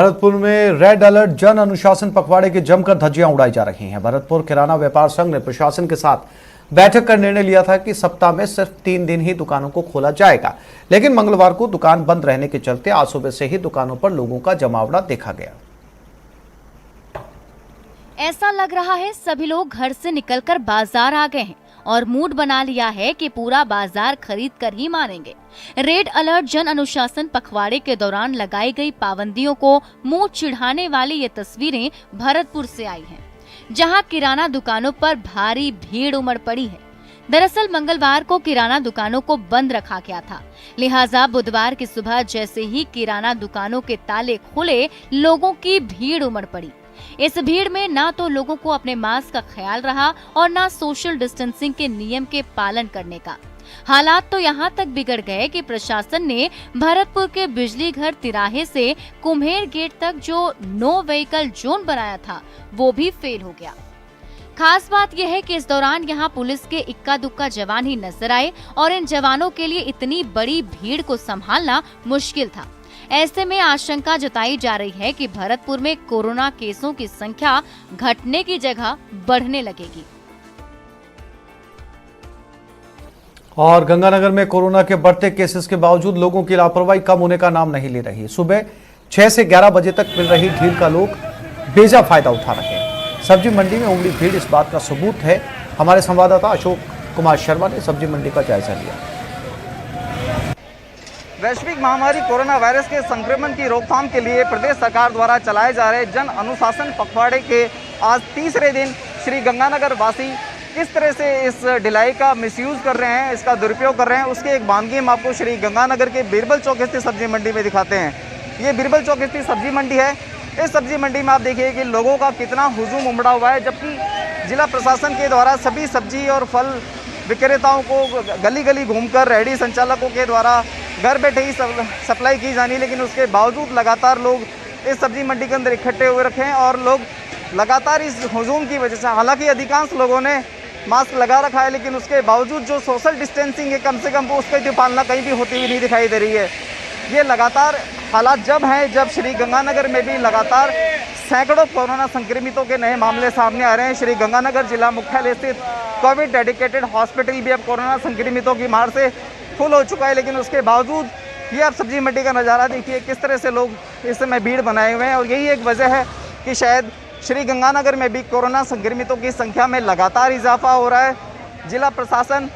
भरतपुर में red alert जन अनुशासन पखवाड़े की जमकर धज्जियां उड़ाई जा रही हैं। भरतपुर किराना व्यापार संघ ने प्रशासन के साथ बैठक कर निर्णय लिया था कि सप्ताह में सिर्फ 3 दिन ही दुकानों को खोला जाएगा, लेकिन मंगलवार को दुकान बंद रहने के चलते आज सुबह से ही दुकानों पर लोगों का जमावड़ा देखा गया। ऐसा लग रहा है सभी लोग घर से निकलकर बाजार आ गए हैं और मूड बना लिया है कि पूरा बाजार खरीद कर ही मानेंगे। रेड अलर्ट जन अनुशासन पखवाड़े के दौरान लगाई गई पाबंदियों को मुंह चिढ़ाने वाली ये तस्वीरें भरतपुर से आई हैं, जहां किराना दुकानों पर भारी भीड़ उमड़ पड़ी है। दरअसल मंगलवार को किराना दुकानों को बंद रखा गया था, लिहाजा बुधवार की सुबह जैसे ही किराना दुकानों के ताले खुले, लोगों की भीड़ उमड़ पड़ी। इस भीड़ में ना तो लोगों को अपने मास्क का ख्याल रहा और ना सोशल डिस्टेंसिंग के नियम के पालन करने का। हालात तो यहाँ तक बिगड़ गए कि प्रशासन ने भरतपुर के बिजली घर तिराहे से कुम्हेर गेट तक जो नो व्हीकल जोन बनाया था, वो भी फेल हो गया। खास बात यह है कि इस दौरान यहाँ पुलिस के इक्का दुक्का जवान ही नजर आए और इन जवानों के लिए इतनी बड़ी भीड़ को संभालना मुश्किल था। ऐसे में आशंका जताई जा रही है कि भरतपुर में कोरोना केसों की संख्या घटने की जगह बढ़ने लगेगी। और गंगानगर में कोरोना के बढ़ते केसेस के बावजूद लोगों की लापरवाही कम होने का नाम नहीं ले रही। सुबह 6 से 11 बजे तक मिल रही ढील का लोग बेजा फायदा उठा रहे हैं। सब्जी मंडी में उमड़ी भीड़ इस बात का सबूत है। हमारे संवाददाता अशोक कुमार शर्मा ने सब्जी मंडी का जायजा लिया। वैश्विक महामारी कोरोना वायरस के संक्रमण की रोकथाम के लिए प्रदेश सरकार द्वारा चलाए जा रहे जन अनुशासन पखवाड़े के आज तीसरे दिन श्री गंगानगर वासी किस तरह से इस ढिलाई का मिसयूज कर रहे हैं, इसका दुरुपयोग कर रहे हैं, उसके एक बानगी हम आपको श्री गंगानगर के बीरबल चौक स्थित सब्जी मंडी में दिखाते हैं। ये बीरबल चौक स्थित सब्जी मंडी है। इस सब्जी मंडी में आप देखिए कि लोगों का कितना हुजूम उमड़ा हुआ है, जबकि जिला प्रशासन के द्वारा सभी सब्जी और फल विक्रेताओं को गली गली घूमकर रेहड़ी संचालकों के द्वारा घर बैठे ही सप्लाई की जानी, लेकिन उसके बावजूद लगातार लोग इस सब्जी मंडी के अंदर इकट्ठे हुए रखे हैं और लोग लगातार इस हुजूम की वजह से, हालांकि अधिकांश लोगों ने मास्क लगा रखा है, लेकिन उसके बावजूद जो सोशल डिस्टेंसिंग है कम से कम उसकी पालना कहीं भी होती हुई नहीं दिखाई दे रही है। ये लगातार हालात जब श्री गंगानगर में भी लगातार सैकड़ों कोरोना संक्रमितों के नए मामले सामने आ रहे हैं। श्री गंगानगर जिला मुख्यालय स्थित कोविड डेडिकेटेड हॉस्पिटल भी अब कोरोना संक्रमितों की मार से फुल हो चुका है, लेकिन उसके बावजूद ये आप सब्जी मंडी का नज़ारा देखिए किस तरह से लोग इस समय भीड़ बनाए हुए हैं। और यही एक वजह है कि शायद श्री गंगानगर में भी कोरोना संक्रमितों की संख्या में लगातार इजाफा हो रहा है। जिला प्रशासन,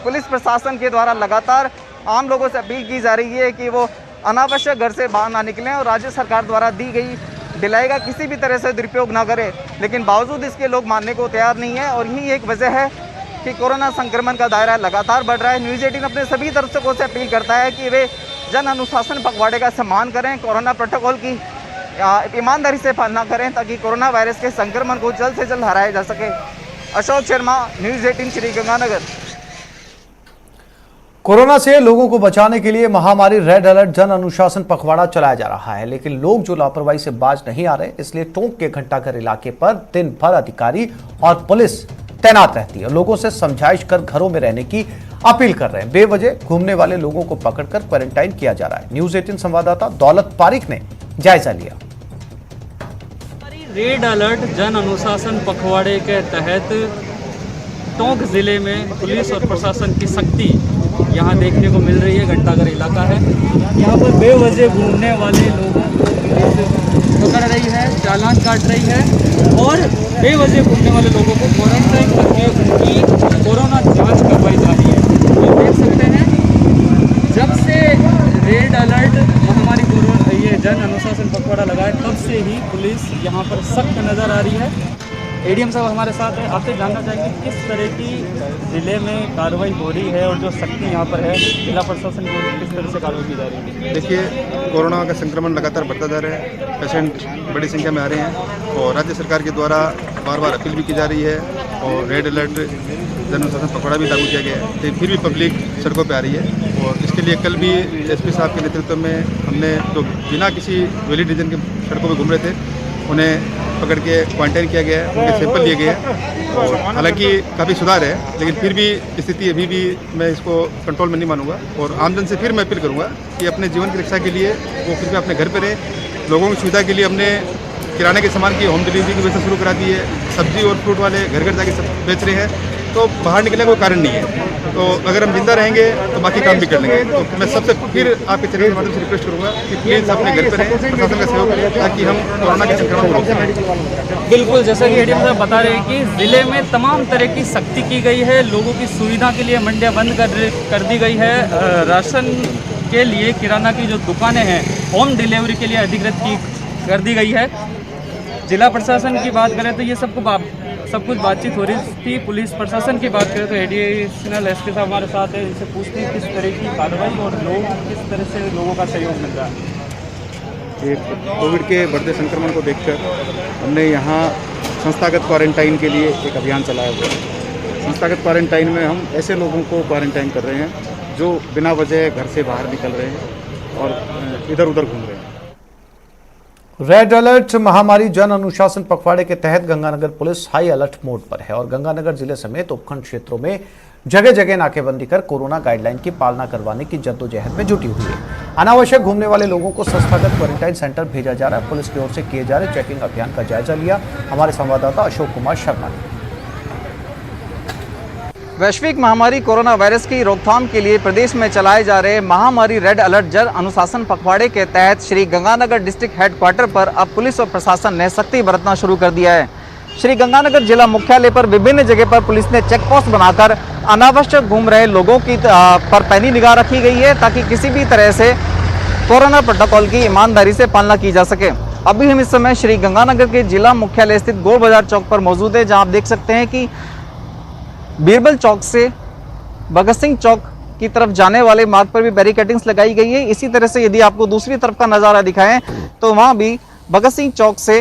पुलिस प्रशासन के द्वारा लगातार आम लोगों से अपील की जा रही है कि वो अनावश्यक घर से बाहर ना निकलें और राज्य सरकार द्वारा दी गई ढिलाई का किसी भी तरह से दुरुपयोग ना करें, लेकिन बावजूद इसके लोग मानने को तैयार नहीं है। और यही एक वजह है कि कोरोना संक्रमण का दायरा लगातार बढ़ रहा है। न्यूज़ 18 अपने सभी दर्शकों से अपील करता है कि वे जन अनुशासन पखवाड़े का सम्मान करें, कोरोना प्रोटोकॉल की ईमानदारी से पालना करें, ताकि कोरोना वायरस के संक्रमण को जल्द से जल्द हराया जा सके। अशोक शर्मा, न्यूज़ 18 श्री गंगानगर। कोरोना से लोगों को बचाने के लिए महामारी रेड अलर्ट जन अनुशासन पखवाड़ा चलाया जा रहा है, लेकिन लोग जो लापरवाही से बाज नहीं आ रहे, इसलिए टोंक के घंटाघर इलाके पर दिन भर अधिकारी और पुलिस तैनात रहती है। लोगों से समझाइश कर घरों में रहने की अपील कर रहे हैं। बेवजह घूमने वाले लोगों को पकड़कर क्वारंटाइन किया जा रहा है। न्यूज़ 18 संवाददाता दौलत पारिक ने जायजा लिया। रेड अलर्ट जन अनुशासन पखवाड़े के तहत टोंक जिले में पुलिस और प्रशासन की सख्ती यहाँ देखने को मिल रही है। घंटाघर इलाका है, यहाँ पर बेवजह घूमने वाले लोगों को पकड़ रही है, चालान काट रही है और बेवजह घूमने वाले लोगों को क्वारंटाइन करके उनकी कोरोना जांच करवाई जा रही है। आप देख सकते हैं जब से रेड अलर्ट महामारी कोरोना ये जन अनुशासन पखवाड़ा लगा है, तब से ही पुलिस यहाँ पर सख्त नज़र आ रही है। एडीएम साहब हमारे साथ है, आपसे जानना चाहेंगे किस तरह की जिले में कार्रवाई हो रही है और जो सख्ती यहाँ पर है जिला प्रशासन की किस तरह से कार्रवाई की जा रही है। देखिए, कोरोना का संक्रमण लगातार बढ़ता जा रहा है, पेशेंट बड़ी संख्या में आ रहे हैं और राज्य सरकार के द्वारा बार बार अपील भी की जा रही है और रेड अलर्ट जन अनुशासन पखवाड़ा भी लागू किया गया है, तो फिर भी पब्लिक सड़कों पर आ रही है। और इसके लिए कल भी एसपी साहब के नेतृत्व में हमने जो बिना किसी वैलिड रीजन के सड़कों पर घूम रहे थे उन्हें पकड़ के क्वारंटाइन किया गया है, उनके सैंपल लिए गए हैं और हालांकि काफ़ी सुधार है, लेकिन फिर भी स्थिति अभी भी मैं इसको कंट्रोल में नहीं मानूंगा। और आमजन से फिर मैं अपील करूंगा कि अपने जीवन की रक्षा के लिए वो फिर भी अपने घर पर रहे लोगों की सुविधा के लिए हमने किराने के सामान की होम डिलीवरी की व्यवस्था शुरू करा दी है। सब्जी और फ्रूट वाले घर घर जाके सब बेच रहे हैं, तो बाहर निकलने का कोई कारण नहीं है। तो अगर हम जिंदा रहेंगे तो बाकी काम भी कर लेंगे। तो मैं सबसे फिर आपके चैनल के माध्यम से रिक्वेस्ट करूंगा कि प्लीज़ अपने घर पर रहें, प्रशासन का सहयोग करें, ताकि हम कोरोना के संक्रमण को रोक सकें। बिल्कुल, जैसा कि एडीएम साहब बता रहे हैं कि ज़िले में तमाम तरह की सख्ती की गई है। लोगों की सुविधा के लिए मंडियाँ बंद कर दी गई है। राशन के लिए किराना की जो दुकानें हैं होम डिलीवरी के लिए अधिकृत कर दी गई है। जिला प्रशासन की बात करें तो ये सब कुछ बातचीत हो रही थी। पुलिस प्रशासन की बात करें तो एडिशनल एसपी साहब हमारे साथ है, जिनसे पूछते हैं किस तरह की कार्रवाई और किस तरह से लोगों का सहयोग मिल रहा है। कोविड के बढ़ते संक्रमण को देखकर हमने यहाँ संस्थागत क्वारंटाइन के लिए एक अभियान चलाया हुआ है। संस्थागत क्वारंटाइन में हम ऐसे लोगों को क्वारंटाइन कर रहे हैं जो बिना वजह घर से बाहर निकल रहे हैं और इधर उधर घूम रहे हैं। रेड अलर्ट महामारी जन अनुशासन पखवाड़े के तहत Ganganagar police high alert mode पर है और गंगानगर जिले समेत उपखंड क्षेत्रों में जगह जगह नाकेबंदी कर कोरोना गाइडलाइन की पालना करवाने की जद्दोजहद में जुटी हुई है। अनावश्यक घूमने वाले लोगों को संस्थागत क्वारंटाइन सेंटर भेजा जा रहा है। पुलिस की ओर से किए जा रहे चेकिंग अभियान का जायजा लिया हमारे संवाददाता अशोक कुमार शर्मा ने। वैश्विक महामारी कोरोना वायरस की रोकथाम के लिए प्रदेश में चलाए जा रहे महामारी रेड अलर्ट जन अनुशासन पखवाड़े के तहत श्री गंगानगर डिस्ट्रिक्ट हेडक्वार्टर पर अब पुलिस और प्रशासन ने सख्ती बरतना शुरू कर दिया है। श्री गंगानगर जिला मुख्यालय पर विभिन्न जगह पर पुलिस ने चेक पोस्ट बनाकर अनावश्यक घूम रहे लोगों की पर पैनी निगाह रखी गई है, ताकि किसी भी तरह से कोरोना प्रोटोकॉल की ईमानदारी से पालना की जा सके। अभी हम इस समय श्री गंगानगर के जिला मुख्यालय स्थित गोल बाजार चौक पर मौजूद है, जहाँ आप देख सकते हैं कि बीरबल चौक से भगत सिंह चौक की तरफ जाने वाले मार्ग पर भी बैरिकेडिंग्स लगाई गई है। इसी तरह से यदि आपको दूसरी तरफ का नज़ारा दिखाएं तो वहां भी भगत सिंह चौक से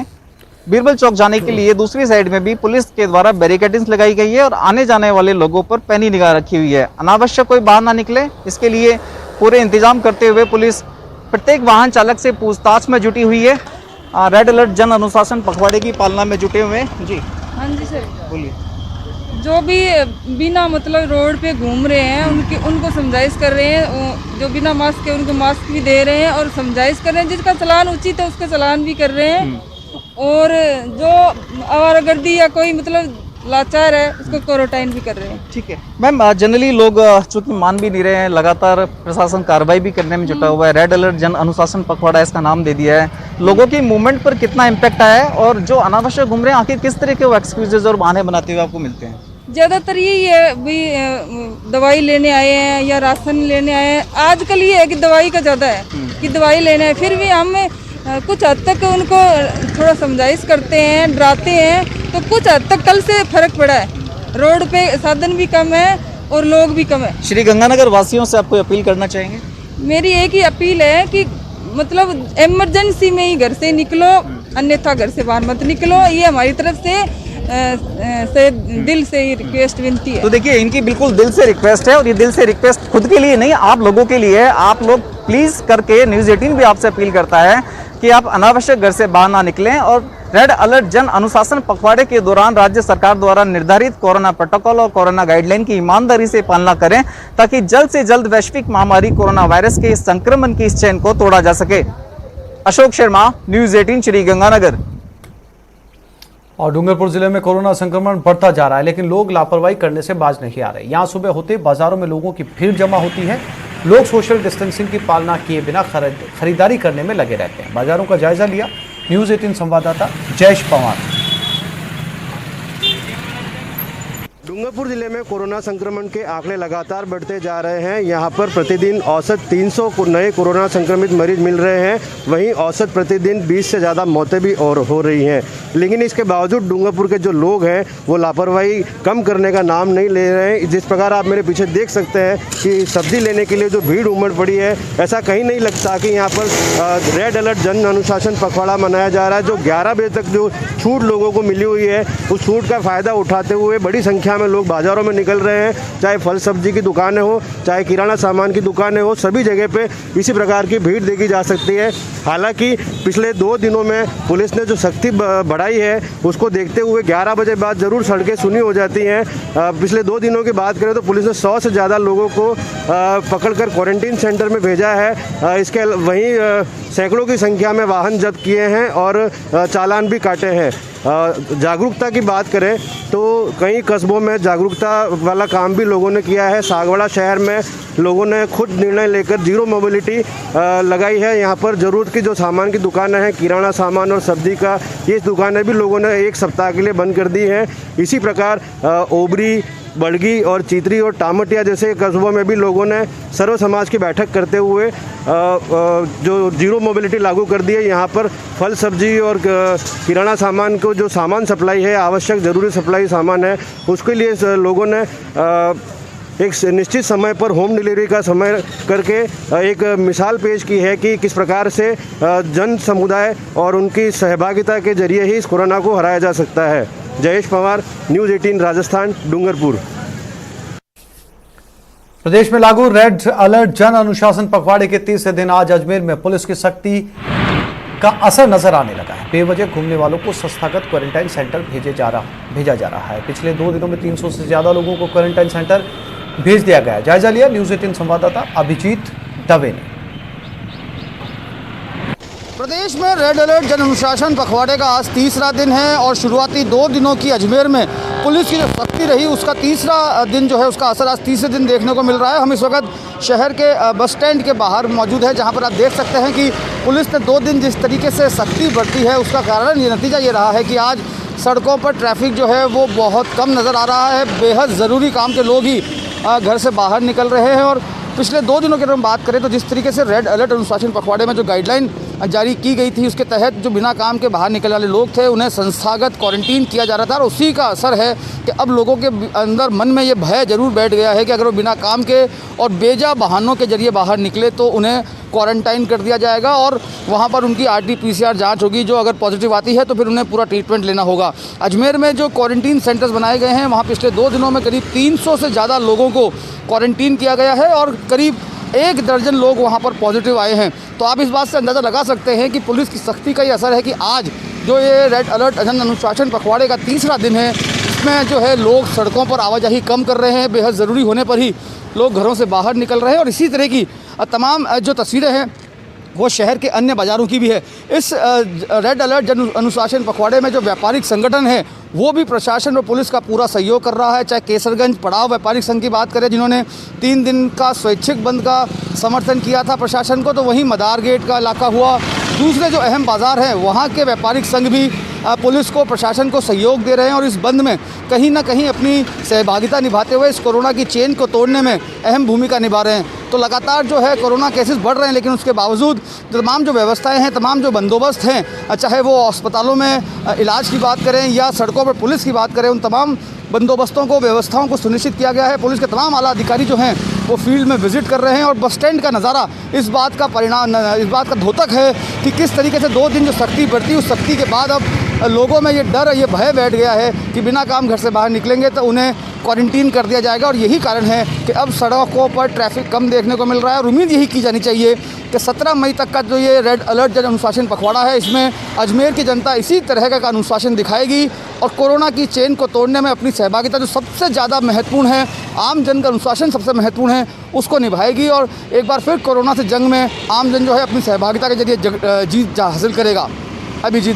बीरबल चौक जाने के लिए दूसरी साइड में भी पुलिस के द्वारा बैरिकेडिंग्स लगाई गई है और आने जाने वाले लोगों पर पैनी निगाह रखी हुई है। अनावश्यक कोई बाहर ना निकले, इसके लिए पूरे इंतजाम करते हुए पुलिस प्रत्येक वाहन चालक से पूछताछ में जुटी हुई है। रेड अलर्ट जन अनुशासन पखवाड़े की पालना में जुटे हुए हैं। जी हाँ जी सर, बोलिए। जो भी बिना मतलब रोड पे घूम रहे हैं उनको समझाइश कर रहे हैं। जो बिना मास्क के उनको मास्क भी दे रहे हैं और समझाइश कर रहे हैं। जिसका चालान उचित है उसका चालान भी कर रहे हैं। और जो आवारागर्दी या कोई मतलब लाचार है उसको क्वारंटाइन भी कर रहे हैं। ठीक है मैम, जनरली लोग चूंकि मान भी नहीं रहे हैं, लगातार प्रशासन कार्रवाई भी करने में जुटा हुआ है। रेड अलर्ट जन अनुशासन पखवाड़ा इसका नाम दे दिया है। लोगों की मूवमेंट पर कितना इम्पैक्ट आया है और जो अनावश्यक घूम रहे हैं आखिर किस तरह के वो एक्सक्यूजेज और बहाने बनाते हुए आपको मिलते हैं? ज़्यादातर यही है भी दवाई लेने आए हैं या राशन लेने आए हैं। आजकल ये है कि दवाई का ज़्यादा है कि दवाई लेने, फिर भी हम कुछ हद तक उनको थोड़ा समझाइश करते हैं, डराते हैं, तो कुछ हद तक कल से फर्क पड़ा है। रोड पे साधन भी कम है और लोग भी कम है। श्री गंगानगर वासियों से आपको अपील करना चाहेंगे? मेरी एक ही अपील है कि मतलब इमरजेंसी में ही घर से निकलो, अन्यथा घर से बाहर मत निकलो। ये हमारी तरफ से दिल से ही रिक्वेस्ट विनती है। तो देखिए, इनकी बिल्कुल दिल से रिक्वेस्ट है और ये दिल से रिक्वेस्ट खुद के लिए नहीं, आप लोगों के लिए है। आप लोग प्लीज करके न्यूज़ 18 भी आपसे अपील करता है कि आप अनावश्यक घर से बाहर ना निकलें और रेड अलर्ट जन अनुशासन पखवाड़े के दौरान राज्य सरकार द्वारा निर्धारित कोरोना प्रोटोकॉल और कोरोना गाइडलाइन की ईमानदारी से पालना करें, ताकि जल्द से जल्द वैश्विक महामारी कोरोना वायरस के इस संक्रमण की इस चेन को तोड़ा जा सके। अशोक शर्मा, न्यूज़ 18 श्री गंगानगर। और डूंगरपुर जिले में कोरोना संक्रमण बढ़ता जा रहा है, लेकिन लोग लापरवाही करने से बाज नहीं आ रहे। यहाँ सुबह होते बाजारों में लोगों की भीड़ जमा होती है। लोग सोशल डिस्टेंसिंग की पालना किए बिना खरीदारी करने में लगे रहते हैं। बाजारों का जायजा लिया न्यूज़ 18 संवाददाता जयेश पवार। डूंगरपुर जिले में कोरोना संक्रमण के आंकड़े लगातार बढ़ते जा रहे हैं। यहाँ पर प्रतिदिन औसत 300 नए कोरोना संक्रमित मरीज मिल रहे हैं। वहीं औसत प्रतिदिन 20 से ज़्यादा मौतें भी और हो रही हैं। लेकिन इसके बावजूद डूंगरपुर के जो लोग हैं वो लापरवाही कम करने का नाम नहीं ले रहे हैं। जिस प्रकार आप मेरे पीछे देख सकते हैं कि सब्जी लेने के लिए जो भीड़ उमड़ पड़ी है, ऐसा कहीं नहीं लगता कि यहाँ पर रेड अलर्ट जन अनुशासन पखवाड़ा मनाया जा रहा है। जो 11 बजे तक जो छूट लोगों को मिली हुई है, उस छूट का फ़ायदा उठाते हुए बड़ी संख्या में में लोग बाज़ारों में निकल रहे हैं, चाहे फल सब्जी की दुकानें हो, चाहे किराना सामान की दुकानें हो, सभी जगह पे इसी प्रकार की भीड़ देखी जा सकती है। हालांकि पिछले 2 दिनों में पुलिस ने जो सख्ती बढ़ाई है उसको देखते हुए 11 बजे बाद ज़रूर सड़कें सुनी हो जाती हैं। पिछले 2 दिनों की बात करें तो पुलिस ने 100 से ज़्यादा लोगों को पकड़कर क्वारंटीन सेंटर में भेजा है। इसके वहीं सैकड़ों की संख्या में वाहन जब्त किए हैं और चालान भी काटे हैं। जागरूकता की बात करें तो कई कस्बों में जागरूकता वाला काम भी लोगों ने किया है। सागवाड़ा शहर में लोगों ने खुद निर्णय लेकर जीरो मोबिलिटी लगाई है। यहाँ पर ज़रूरत की जो सामान की दुकानें हैं, किराना सामान और सब्जी का, ये दुकानें भी लोगों ने 1 सप्ताह के लिए बंद कर दी हैं। इसी प्रकार ओबरी, बड़गी और चितरी और टामटिया जैसे कस्बों में भी लोगों ने सर्व समाज की बैठक करते हुए जो जीरो मोबिलिटी लागू कर दी है। यहाँ पर फल सब्जी और किराना सामान को जो सामान सप्लाई है, आवश्यक ज़रूरी सप्लाई सामान है, उसके लिए लोगों ने एक निश्चित समय पर होम डिलीवरी का समय करके एक मिसाल पेश की है कि किस प्रकार से जन समुदाय और उनकी सहभागिता के जरिए ही इस कोरोना को हराया जा सकता है। जयेश पवार, न्यूज़ 18 राजस्थान, डूंगरपुर। प्रदेश में लागू रेड अलर्ट जन अनुशासन पखवाड़े के तीसरे दिन आज अजमेर में पुलिस की सख्ती का असर नजर आने लगा है। बेवजह घूमने वालों को संस्थागत क्वारंटाइन सेंटर भेजा जा रहा है। पिछले 2 दिनों में 300 से ज्यादा लोगों को क्वारंटाइन सेंटर भेज दिया गया। जायजा लिया न्यूज़ 18 संवाददाता अभिजीत दवे ने। प्रदेश में रेड अलर्ट जन अनुशासन पखवाड़े का आज तीसरा दिन है और शुरुआती 2 दिनों की अजमेर में पुलिस की जो सख्ती रही उसका तीसरा दिन जो है उसका असर आज तीसरे दिन देखने को मिल रहा है। हम इस वक्त शहर के बस स्टैंड के बाहर मौजूद है, जहां पर आप देख सकते हैं कि पुलिस ने 2 दिन जिस तरीके से सख्ती बरती है उसका कारण ये नतीजा ये रहा है कि आज सड़कों पर ट्रैफिक जो है वो बहुत कम नज़र आ रहा है। बेहद ज़रूरी काम के लोग ही घर से बाहर निकल रहे हैं। और पिछले 2 दिनों की अगर हम बात करें तो जिस तरीके से रेड अलर्ट अनुशासन पखवाड़े में जो गाइडलाइन जारी की गई थी उसके तहत जो बिना काम के बाहर निकलने वाले लोग थे उन्हें संस्थागत क्वारंटीन किया जा रहा था। और उसी का असर है कि अब लोगों के अंदर मन में ये भय जरूर बैठ गया है कि अगर वो बिना काम के और बेजा बहानों के जरिए बाहर निकले तो उन्हें क्वारंटाइन कर दिया जाएगा और वहाँ पर उनकी RT-PCR जाँच होगी। जो अगर पॉजिटिव आती है तो फिर उन्हें पूरा ट्रीटमेंट लेना होगा। अजमेर में जो क्वारंटीन सेंटर्स बनाए गए हैं वहाँ पिछले 2 दिनों में करीब 300 से ज़्यादा लोगों को क्वारंटीन किया गया है और करीब 1 दर्जन लोग वहाँ पर पॉजिटिव आए हैं। तो आप इस बात से अंदाज़ा लगा सकते हैं कि पुलिस की सख्ती का ही असर है कि आज जो ये रेड अलर्ट जन अनुशासन पखवाड़े का तीसरा दिन है इसमें जो है लोग सड़कों पर आवाजाही कम कर रहे हैं। बेहद ज़रूरी होने पर ही लोग घरों से बाहर निकल रहे हैं और इसी तरह की तमाम जो तस्वीरें हैं वो शहर के अन्य बाज़ारों की भी है। इस रेड अलर्ट जन अनुशासन पखवाड़े में जो व्यापारिक संगठन है वो भी प्रशासन और पुलिस का पूरा सहयोग कर रहा है। चाहे केसरगंज पड़ाव व्यापारिक संघ की बात करें जिन्होंने 3 दिन का स्वैच्छिक बंद का समर्थन किया था प्रशासन को, तो वहीं मदार गेट का इलाका हुआ, दूसरे जो अहम बाज़ार हैं वहाँ के व्यापारिक संघ भी पुलिस को प्रशासन को सहयोग दे रहे हैं और इस बंद में कहीं ना कहीं अपनी सहभागिता निभाते हुए इस कोरोना की चेन को तोड़ने में अहम भूमिका निभा रहे हैं। तो लगातार जो है कोरोना केसेस बढ़ रहे हैं लेकिन उसके बावजूद तमाम जो व्यवस्थाएं हैं, तमाम जो बंदोबस्त हैं, चाहे वो अस्पतालों में इलाज की बात करें या सड़कों पर पुलिस की बात करें, उन तमाम बंदोबस्तों को, व्यवस्थाओं को सुनिश्चित किया गया है। पुलिस के तमाम आला अधिकारी जो हैं वो फील्ड में विजिट कर रहे हैं और बस स्टैंड का नज़ारा इस बात का द्योतक है कि किस तरीके से 2 दिन जो सख्ती बढ़ती उस सख्ती के बाद अब लोगों में ये डर, ये भय बैठ गया है कि बिना काम घर से बाहर निकलेंगे तो उन्हें क्वारंटीन कर दिया जाएगा। और यही कारण है कि अब सड़कों पर ट्रैफिक कम देखने को मिल रहा है और उम्मीद यही की जानी चाहिए कि 17 मई तक का जो ये रेड अलर्ट जन अनुशासन पखवाड़ा है इसमें अजमेर की जनता इसी तरह का अनुशासन दिखाएगी और कोरोना की चेन को तोड़ने में अपनी सहभागिता जो सबसे ज़्यादा महत्वपूर्ण है, आम जन का अनुशासन सबसे महत्वपूर्ण है, उसको निभाएगी और एक बार फिर कोरोना से जंग में आम जन जो है अपनी सहभागिता के जरिए जीत हासिल करेगा। अभिजीत